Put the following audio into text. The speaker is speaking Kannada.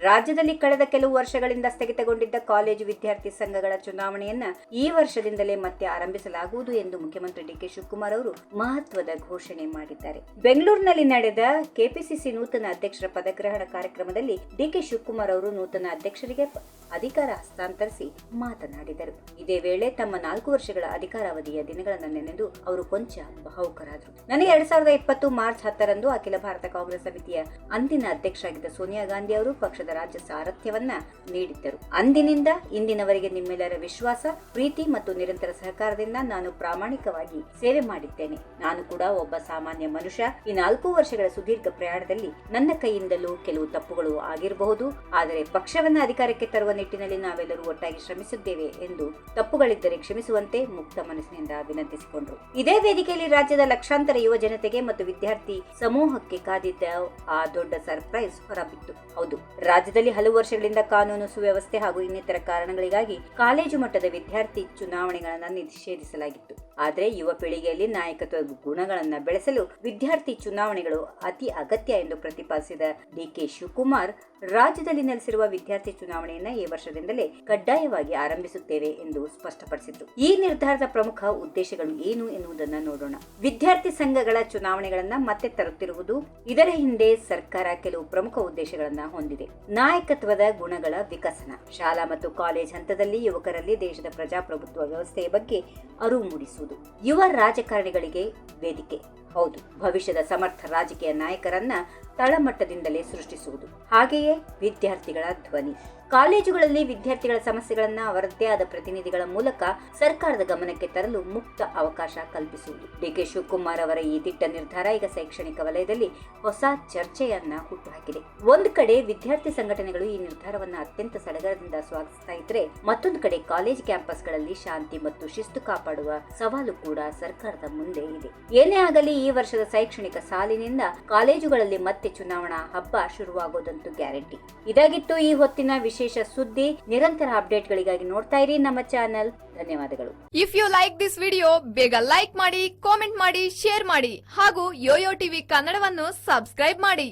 ರಾಜ್ಯದಲ್ಲಿ ಕಳೆದ ಕೆಲವು ವರ್ಷಗಳಿಂದ ಸ್ಥಗಿತಗೊಂಡಿದ್ದ ಕಾಲೇಜು ವಿದ್ಯಾರ್ಥಿ ಸಂಘಗಳ ಚುನಾವಣೆಯನ್ನ ಈ ವರ್ಷದಿಂದಲೇ ಮತ್ತೆ ಆರಂಭಿಸಲಾಗುವುದು ಎಂದು ಮುಖ್ಯಮಂತ್ರಿ ಡಿಕೆ ಶಿವಕುಮಾರ್ ಅವರು ಮಹತ್ವದ ಘೋಷಣೆ ಮಾಡಿದ್ದಾರೆ. ಬೆಂಗಳೂರಿನಲ್ಲಿ ನಡೆದ ಕೆಪಿಸಿಸಿ ನೂತನ ಅಧ್ಯಕ್ಷರ ಪದಗ್ರಹಣ ಕಾರ್ಯಕ್ರಮದಲ್ಲಿ ಡಿಕೆ ಶಿವಕುಮಾರ್ ಅವರು ನೂತನ ಅಧ್ಯಕ್ಷರಿಗೆ ಅಧಿಕಾರ ಹಸ್ತಾಂತರಿಸಿ ಮಾತನಾಡಿದರು. ಇದೇ ವೇಳೆ ತಮ್ಮ 4 ವರ್ಷಗಳ ಅಧಿಕಾರಾವಧಿಯ ದಿನಗಳನ್ನು ನೆನೆದು ಅವರು ಕೊಂಚ ಭಾವುಕರಾದರು. ನನಗೆ 2020 ಮಾರ್ಚ್ 10ರಂದು ಅಖಿಲ ಭಾರತ ಕಾಂಗ್ರೆಸ್ ಸಮಿತಿಯ ಅಂದಿನ ಅಧ್ಯಕ್ಷರಾಗಿದ್ದ ಸೋನಿಯಾ ಗಾಂಧಿ ಅವರು ಪಕ್ಷದ ರಾಜ್ಯ ಸಾರಥ್ಯವನ್ನ ನೀಡಿದ್ದರು. ಅಂದಿನಿಂದ ಇಂದಿನವರೆಗೆ ನಿಮ್ಮೆಲ್ಲರ ವಿಶ್ವಾಸ, ಪ್ರೀತಿ ಮತ್ತು ನಿರಂತರ ಸಹಕಾರದಿಂದ ನಾನು ಪ್ರಾಮಾಣಿಕವಾಗಿ ಸೇವೆ ಮಾಡಿದ್ದೇನೆ. ನಾನು ಕೂಡ ಒಬ್ಬ ಸಾಮಾನ್ಯ ಮನುಷ್ಯ. ಈ 4 ವರ್ಷಗಳ ಸುದೀರ್ಘ ಪ್ರಯಾಣದಲ್ಲಿ ನನ್ನ ಕೈಯಿಂದಲೂ ಕೆಲವು ತಪ್ಪುಗಳು ಆಗಿರಬಹುದು. ಆದರೆ ಪಕ್ಷವನ್ನ ಅಧಿಕಾರಕ್ಕೆ ತರುವ ನಿಟ್ಟಿನಲ್ಲಿ ನಾವೆಲ್ಲರೂ ಒಟ್ಟಾಗಿ ಶ್ರಮಿಸಿದ್ದೇವೆ ಎಂದು ತಪ್ಪುಗಳಿದ್ದರೆ ಕ್ಷಮಿಸುವಂತೆ ಮುಕ್ತ ಮನಸ್ಸಿನಿಂದ ವಿನಂತಿಸಿಕೊಂಡರು. ಇದೇ ವೇದಿಕೆಯಲ್ಲಿ ರಾಜ್ಯದ ಲಕ್ಷಾಂತರ ಯುವ ಜನತೆಗೆ ಮತ್ತು ವಿದ್ಯಾರ್ಥಿ ಸಮೂಹಕ್ಕೆ ಕಾದಿದ್ದ ಆ ದೊಡ್ಡ ಸರ್ಪ್ರೈಸ್ ಹೊರಬಿತ್ತು. ಹೌದು, ರಾಜ್ಯದಲ್ಲಿ ಹಲವು ವರ್ಷಗಳಿಂದ ಕಾನೂನು ಸುವ್ಯವಸ್ಥೆ ಹಾಗೂ ಇನ್ನಿತರ ಕಾರಣಗಳಿಗಾಗಿ ಕಾಲೇಜು ಮಟ್ಟದ ವಿದ್ಯಾರ್ಥಿ ಚುನಾವಣೆಗಳನ್ನು ನಿಷೇಧಿಸಲಾಗಿತ್ತು. ಆದರೆ ಯುವ ಪೀಳಿಗೆಯಲ್ಲಿ ನಾಯಕತ್ವದ ಗುಣಗಳನ್ನು ಬೆಳೆಸಲು ವಿದ್ಯಾರ್ಥಿ ಚುನಾವಣೆಗಳು ಅತಿ ಅಗತ್ಯ ಎಂದು ಪ್ರತಿಪಾದಿಸಿದ ಡಿಕೆ ಶಿವಕುಮಾರ್ ರಾಜ್ಯದಲ್ಲಿ ನೆಲೆಸಿರುವ ವಿದ್ಯಾರ್ಥಿ ಚುನಾವಣೆಯನ್ನ ಈ ವರ್ಷದಿಂದಲೇ ಕಡ್ಡಾಯವಾಗಿ ಆರಂಭಿಸುತ್ತೇವೆ ಎಂದು ಸ್ಪಷ್ಟಪಡಿಸಿದರು. ಈ ನಿರ್ಧಾರದ ಪ್ರಮುಖ ಉದ್ದೇಶಗಳು ಏನು ಎನ್ನುವುದನ್ನು ನೋಡೋಣ. ವಿದ್ಯಾರ್ಥಿ ಸಂಘಗಳ ಚುನಾವಣೆಗಳನ್ನ ಮತ್ತೆ ತರುತ್ತಿರುವುದು. ಇದರ ಹಿಂದೆ ಸರ್ಕಾರ ಕೆಲವು ಪ್ರಮುಖ ಉದ್ದೇಶಗಳನ್ನ ಹೊಂದಿದೆ. ನಾಯಕತ್ವದ ಗುಣಗಳ ವಿಕಸನ, ಶಾಲಾ ಮತ್ತು ಕಾಲೇಜ್ ಹಂತದಲ್ಲಿ ಯುವಕರಲ್ಲಿ ದೇಶದ ಪ್ರಜಾಪ್ರಭುತ್ವ ವ್ಯವಸ್ಥೆಯ ಬಗ್ಗೆ ಅರಿವು ಮೂಡಿಸುವುದು, ಯುವ ರಾಜಕಾರಣಿಗಳಿಗೆ ವೇದಿಕೆ. ಹೌದು, ಭವಿಷ್ಯದ ಸಮರ್ಥ ರಾಜಕೀಯ ನಾಯಕರನ್ನ ತಳಮಟ್ಟದಿಂದಲೇ ಸೃಷ್ಟಿಸುವುದು. ಹಾಗೆಯೇ ವಿದ್ಯಾರ್ಥಿಗಳ ಧ್ವನಿ. ಕಾಲೇಜುಗಳಲ್ಲಿ ವಿದ್ಯಾರ್ಥಿಗಳ ಸಮಸ್ಯೆಗಳನ್ನ ಅವರದ್ದೇ ಆದ ಪ್ರತಿನಿಧಿಗಳ ಮೂಲಕ ಸರ್ಕಾರದ ಗಮನಕ್ಕೆ ತರಲು ಮುಕ್ತ ಅವಕಾಶ ಕಲ್ಪಿಸುವುದು. ಡಿಕೆ ಶಿವಕುಮಾರ್ ಅವರ ಈ ದಿಟ್ಟ ನಿರ್ಧಾರ ಈಗ ಶೈಕ್ಷಣಿಕ ವಲಯದಲ್ಲಿ ಹೊಸ ಚರ್ಚೆಯನ್ನ ಹುಟ್ಟುಹಾಕಿದೆ. ಒಂದು ಕಡೆ ವಿದ್ಯಾರ್ಥಿ ಸಂಘಟನೆಗಳು ಈ ನಿರ್ಧಾರವನ್ನ ಅತ್ಯಂತ ಸಡಗರದಿಂದ ಸ್ವಾಗತಿಸ್ತಾ ಇದ್ರೆ, ಮತ್ತೊಂದು ಕಡೆ ಕಾಲೇಜ್ ಕ್ಯಾಂಪಸ್ಗಳಲ್ಲಿ ಶಾಂತಿ ಮತ್ತು ಶಿಸ್ತು ಕಾಪಾಡುವ ಸವಾಲು ಕೂಡ ಸರ್ಕಾರದ ಮುಂದೆ ಇದೆ. ಏನೇ ಆಗಲಿ, ಈ ವರ್ಷದ ಶೈಕ್ಷಣಿಕ ಸಾಲಿನಿಂದ ಕಾಲೇಜುಗಳಲ್ಲಿ ಮತ್ತೆ ಚುನಾವಣಾ ಹಬ್ಬ ಶುರುವಾಗೋದಂತೂ ಗ್ಯಾರಂಟಿ. ಇದಾಗಿತ್ತು ಈ ಹೊತ್ತಿನ ವಿಶೇಷ ಸುದ್ದಿ. ನಿರಂತರ ಅಪ್ಡೇಟ್ಗಳಿಗಾಗಿ ನೋಡ್ತಾ ಇರಿ ನಮ್ಮ ಚಾನೆಲ್. ಧನ್ಯವಾದಗಳು. If you like this video, ಬೇಗ ಲೈಕ್ ಮಾಡಿ, ಕಾಮೆಂಟ್ ಮಾಡಿ, ಶೇರ್ ಮಾಡಿ ಹಾಗೂ ಯೋಯೋ ಟಿವಿ ಕನ್ನಡವನ್ನು ಸಬ್ಸ್ಕ್ರೈಬ್ ಮಾಡಿ.